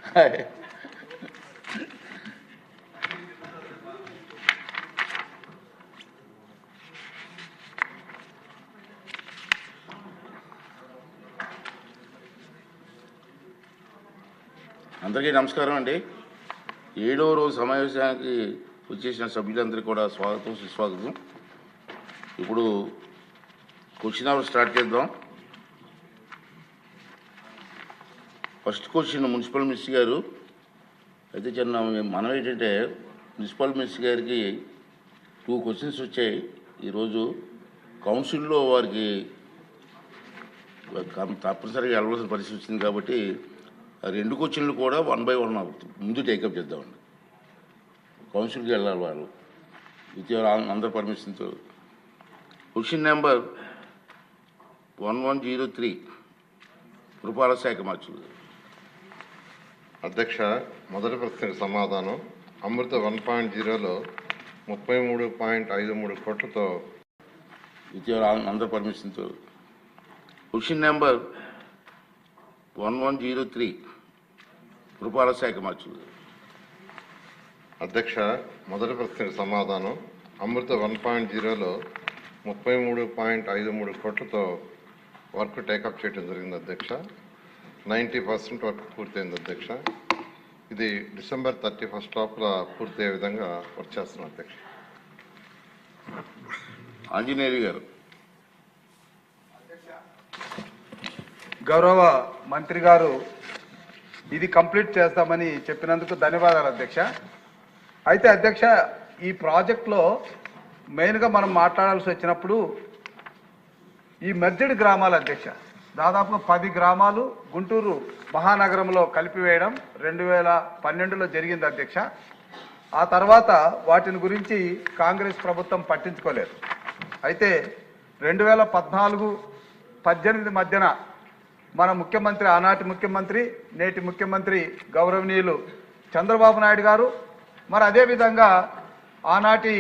అందరికీ నమస్కారం అండి. 7వ రోజు సమావేశానికి వచ్చేసిన సభ్యులందరికీ కూడా స్వాగతం, సుస్వాగతం. ఇప్పుడు క్వశ్చన్ అవర్ స్టార్ట్ చేద్దాం. ఫస్ట్ క్వశ్చన్ మున్సిపల్ మినిస్టర్ గారు. అయితే చిన్న మనం ఏంటంటే మున్సిపల్ మినిస్టర్ గారికి 2 క్వశ్చన్స్ వచ్చాయి. ఈరోజు కౌన్సిల్లో వారికి తప్పనిసరిగా వెళ్ళవలసిన పరిస్థితి వచ్చింది కాబట్టి 2 క్వశ్చన్లు కూడా 1 by 1 ముందు టేకప్ చేద్దామండి. కౌన్సిల్కి వెళ్ళాలి వాళ్ళు విత్ అందరి పర్మిషన్తో. క్వశ్చన్ నెంబర్ 1103 పురపాలక శాఖ మంత్రులు. అధ్యక్ష, మొదటి ప్రశ్నకు సమాధానం. అమృత 1.0లో 33.53 కోట్లతో విత్ అందరి పర్మిషన్తో. క్వశ్చన్ నెంబర్ 1103 పురపాలక శాఖ మంత్రులు. అధ్యక్ష, మొదటి ప్రశ్నకు సమాధానం. అమృత 1.0లో 33.53 కోట్లతో వర్క్ టేకప్ చేయడం జరిగింది అధ్యక్ష. 90% వర్క్ పూర్తయింది అధ్యక్ష. ఇది డిసెంబర్ 31 లోపల పూర్తయ్యే విధంగా వర్క్ చేస్తున్నాం అధ్యక్ష. ఆంజనేయులు గారు. గౌరవ మంత్రి గారు ఇది కంప్లీట్ చేస్తామని చెప్పినందుకు ధన్యవాదాలు అధ్యక్ష. అయితే అధ్యక్ష, ఈ ప్రాజెక్ట్లో మెయిన్గా మనం మాట్లాడాల్సి వచ్చినప్పుడు ఈ మెర్జెడ్ గ్రామాలు అధ్యక్ష, దాదాపుగా 10 గ్రామాలు గుంటూరు మహానగరంలో కలిపివేయడం 2012లో జరిగింది అధ్యక్ష. ఆ తర్వాత వాటిని గురించి కాంగ్రెస్ ప్రభుత్వం పట్టించుకోలేదు. అయితే 2014-18 మధ్యన మన ముఖ్యమంత్రి, ఆనాటి ముఖ్యమంత్రి, నేటి ముఖ్యమంత్రి గౌరవనీయులు చంద్రబాబు నాయుడు గారు, మరి అదేవిధంగా ఆనాటి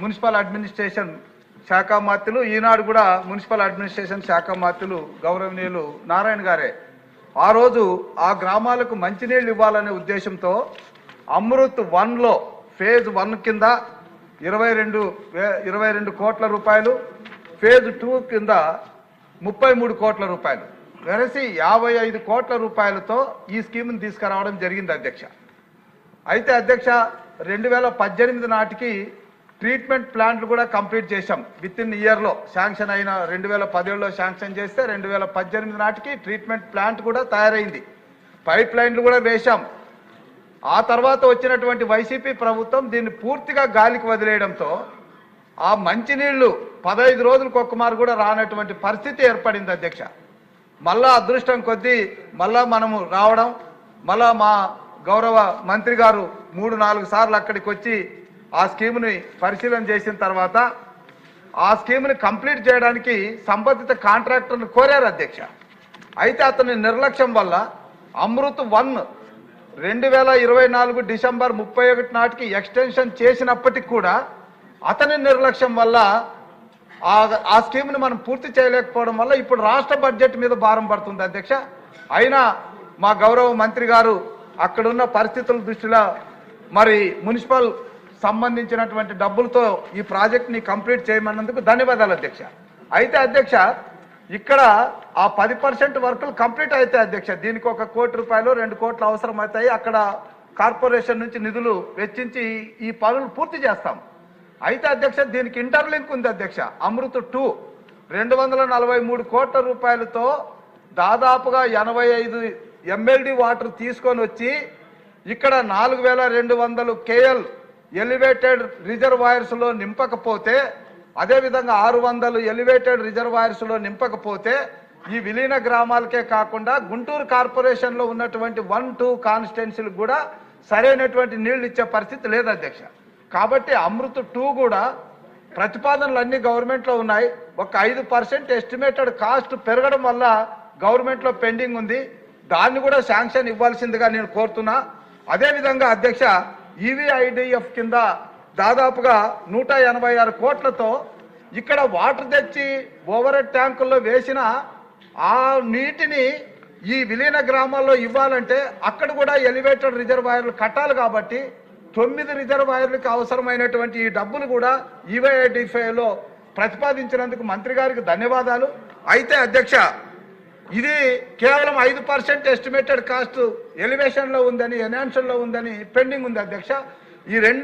మున్సిపల్ అడ్మినిస్ట్రేషన్ శాఖ మంత్రులు, ఈనాడు కూడా మున్సిపల్ అడ్మినిస్ట్రేషన్ శాఖ మంత్రులు గౌరవనీయులు నారాయణ గారే ఆ రోజు ఆ గ్రామాలకు మంచినీళ్ళు ఇవ్వాలనే ఉద్దేశంతో అమృత్ 1లో ఫేజ్ 1 కింద 22 కోట్ల రూపాయలు, ఫేజ్ 2 కింద 33 కోట్ల రూపాయలు వెరసి 55 కోట్ల రూపాయలతో ఈ స్కీమ్ని తీసుకురావడం జరిగింది అధ్యక్ష. అయితే అధ్యక్ష, 2018 నాటికి ట్రీట్మెంట్ ప్లాంట్లు కూడా కంప్లీట్ చేశాం. విత్ ఇన్ ఇయర్లో శాంక్షన్ అయిన 2017లో శాంక్షన్ చేస్తే 2018 నాటికి ట్రీట్మెంట్ ప్లాంట్ కూడా తయారైంది. పైప్ లైన్లు కూడా వేశాం. ఆ తర్వాత వచ్చినటువంటి వైసీపీ ప్రభుత్వం దీన్ని పూర్తిగా గాలికి వదిలేయడంతో ఆ మంచినీళ్లు 15 రోజులకు ఒక్కమారు కూడా రానటువంటి పరిస్థితి ఏర్పడింది అధ్యక్ష. మళ్ళా అదృష్టం కొద్దీ మళ్ళా మనము రావడం, మళ్ళా మా గౌరవ మంత్రి గారు 3-4 సార్లు అక్కడికి వచ్చి ఆ స్కీమ్ని పరిశీలన చేసిన తర్వాత ఆ స్కీమ్ని కంప్లీట్ చేయడానికి సంబంధిత కాంట్రాక్టర్ని కోరారు అధ్యక్ష. అయితే అతని నిర్లక్ష్యం వల్ల అమృత్ 1 2024 డిసెంబర్ 31 నాటికి ఎక్స్టెన్షన్ చేసినప్పటికి కూడా అతని నిర్లక్ష్యం వల్ల ఆ స్కీమ్ని మనం పూర్తి చేయలేకపోవడం వల్ల ఇప్పుడు రాష్ట్ర బడ్జెట్ మీద భారం పడుతుంది అధ్యక్ష. అయినా మా గౌరవ మంత్రి గారు అక్కడున్న పరిస్థితుల దృష్టిలో మరి మున్సిపల్ సంబంధించినటువంటి డబ్బులతో ఈ ప్రాజెక్ట్ని కంప్లీట్ చేయమన్నందుకు ధన్యవాదాలు అధ్యక్ష. అయితే అధ్యక్ష, ఇక్కడ ఆ 10% వర్కులు కంప్లీట్ అయితే అధ్యక్ష, దీనికి 1 కోటి రూపాయలు 2 కోట్లు అవసరం అవుతాయి. అక్కడ కార్పొరేషన్ నుంచి నిధులు వెచ్చించి ఈ పనులు పూర్తి చేస్తాం. అయితే అధ్యక్ష, దీనికి ఇంటర్లింక్ ఉంది అధ్యక్ష. అమృత్ 2 243 కోట్ల రూపాయలతో దాదాపుగా 85 MLD వాటర్ తీసుకొని వచ్చి ఇక్కడ 4200 KL ఎలివేటెడ్ రిజర్వాయర్స్లో నింపకపోతే, అదేవిధంగా 600 ఎలివేటెడ్ రిజర్వాయర్స్లో నింపకపోతే ఈ విలీన గ్రామాలకే కాకుండా గుంటూరు కార్పొరేషన్లో ఉన్నటువంటి 1-2 కాన్స్టిట్యున్సీలకు కూడా సరైనటువంటి నీళ్లు ఇచ్చే పరిస్థితి లేదు అధ్యక్ష. కాబట్టి అమృత్ 2 కూడా ప్రతిపాదనలు అన్ని గవర్నమెంట్లో ఉన్నాయి. ఒక 5% ఎస్టిమేటెడ్ కాస్ట్ పెరగడం వల్ల గవర్నమెంట్లో పెండింగ్ ఉంది. దాన్ని కూడా శాంక్షన్ ఇవ్వాల్సిందిగా నేను కోరుతున్నా. అదేవిధంగా అధ్యక్ష, EVIDF కింద దాదాపుగా 186 కోట్లతో ఇక్కడ వాటర్ తెచ్చి ఓవర్ హెడ్ ట్యాంకుల్లో వేసిన ఆ నీటిని ఈ విలీన గ్రామాల్లో ఇవ్వాలంటే అక్కడ కూడా ఎలివేటెడ్ రిజర్వాయర్లు కట్టాలి కాబట్టి 9 రిజర్వాయర్లకు అవసరమైనటువంటి ఈ డబ్బులు కూడా ఈవైఐడిఫైలో ప్రతిపాదించినందుకు మంత్రి గారికి ధన్యవాదాలు. అయితే అధ్యక్ష, ఇది కేవలం 5% ఎస్టిమేటెడ్ కాస్ట్ ఎలివేషన్లో ఉందని, ఎన్హాన్షన్లో ఉందని పెండింగ్ ఉంది అధ్యక్ష. ఈ రెండు